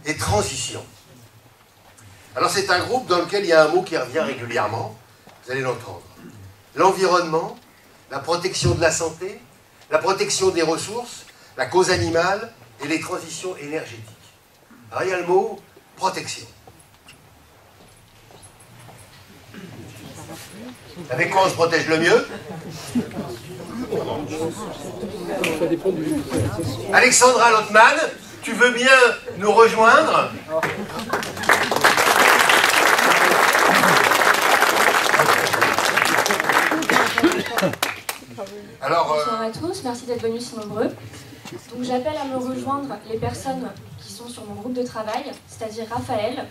et transition. Alors c'est un groupe dans lequel il y a un mot qui revient régulièrement, vous allez l'entendre. L'environnement, la protection de la santé, la protection des ressources, la cause animale et les transitions énergétiques. Alors il y a le mot protection. Avec quoi on se protège le mieux? Alexandra Lotman, tu veux bien nous rejoindre? Alors, bonsoir à tous, merci d'être venus si nombreux. Donc j'appelle à me rejoindre les personnes qui sont sur mon groupe de travail, c'est-à-dire Raphaël,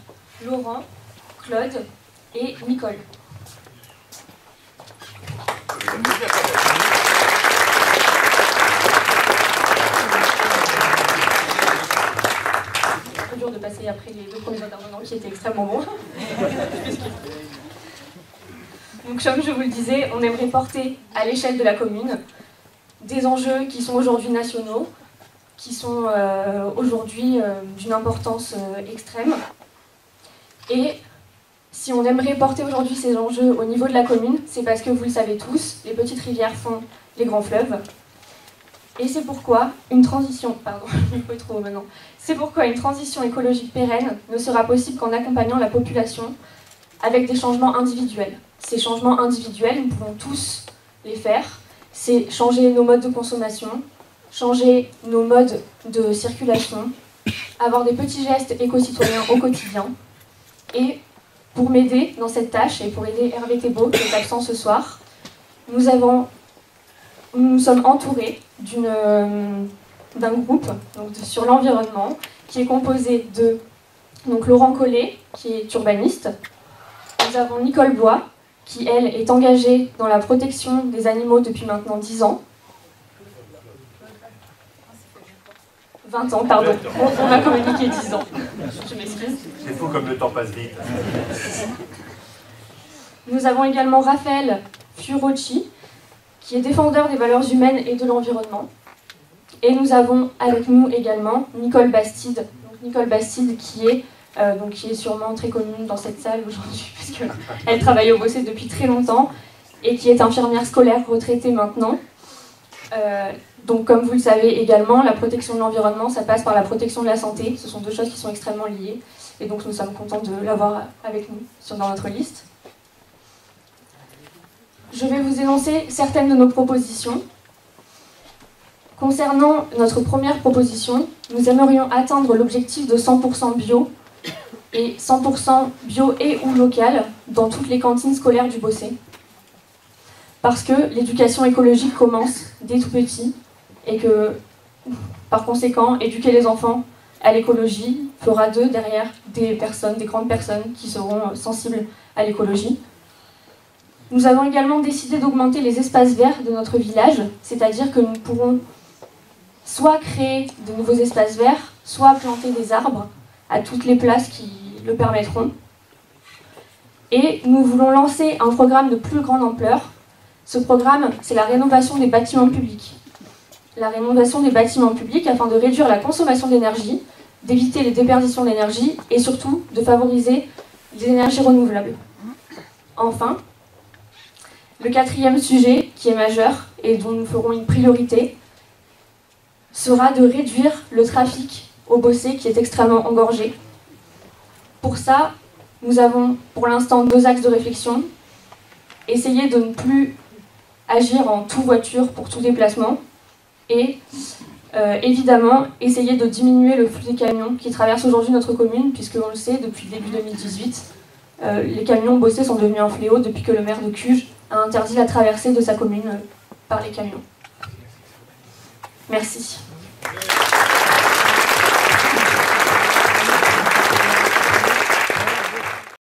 Laurent, Claude et Nicole. C'est un peu dur de passer après les deux premiers intervenants qui étaient extrêmement bons. Donc comme je vous le disais, on aimerait porter à l'échelle de la commune des enjeux qui sont aujourd'hui nationaux, qui sont aujourd'hui d'une importance extrême. Et si on aimerait porter aujourd'hui ces enjeux au niveau de la commune, c'est parce que vous le savez tous, les petites rivières font les grands fleuves. Et c'est pourquoi une transition, c'est pourquoi une transition écologique pérenne ne sera possible qu'en accompagnant la population avec des changements individuels. Ces changements individuels, nous pouvons tous les faire. C'est changer nos modes de consommation, changer nos modes de circulation, avoir des petits gestes éco-citoyens au quotidien. Et pour m'aider dans cette tâche et pour aider Hervé Thébault, qui est absent ce soir, nous sommes entourés d'un groupe sur l'environnement qui est composé de Laurent Collet, qui est urbaniste. Nous avons Nicole Bois, qui, elle, est engagée dans la protection des animaux depuis maintenant 10 ans. 20 ans, pardon. On m'a communiqué 10 ans. Je m'excuse. c'est fou comme le temps passe vite. Nous avons également Raphaël Furocci, qui est défendeur des valeurs humaines et de l'environnement. Et nous avons avec nous également Nicole Bastide. Nicole Bastide qui est sûrement très connue dans cette salle aujourd'hui, puisqu'elle travaille au Bossé depuis très longtemps, et qui est infirmière scolaire retraitée maintenant. Donc comme vous le savez également, la protection de l'environnement, ça passe par la protection de la santé. Ce sont deux choses qui sont extrêmement liées, et donc nous sommes contents de l'avoir avec nous dans notre liste. Je vais vous énoncer certaines de nos propositions. Concernant notre première proposition, nous aimerions atteindre l'objectif de 100% bio et 100% bio et ou local dans toutes les cantines scolaires du Bossé. Parce que l'éducation écologique commence dès tout petit et que, par conséquent, éduquer les enfants à l'écologie fera d'eux derrière des grandes personnes qui seront sensibles à l'écologie. Nous avons également décidé d'augmenter les espaces verts de notre village, c'est-à-dire que nous pourrons soit créer de nouveaux espaces verts, soit planter des arbres à toutes les places qui le permettront. Et nous voulons lancer un programme de plus grande ampleur. Ce programme, c'est la rénovation des bâtiments publics. La rénovation des bâtiments publics afin de réduire la consommation d'énergie, d'éviter les déperditions d'énergie et surtout de favoriser les énergies renouvelables. Enfin, le quatrième sujet qui est majeur et dont nous ferons une priorité sera de réduire le trafic au Bossé qui est extrêmement engorgé. Pour ça, nous avons pour l'instant 2 axes de réflexion. Essayer de ne plus agir en tout voiture pour tout déplacement et évidemment essayer de diminuer le flux des camions qui traversent aujourd'hui notre commune, puisque on le sait, depuis le début 2018, les camions Bossé sont devenus un fléau depuis que le maire de Cuges a interdit la traversée de sa commune par les camions. Merci.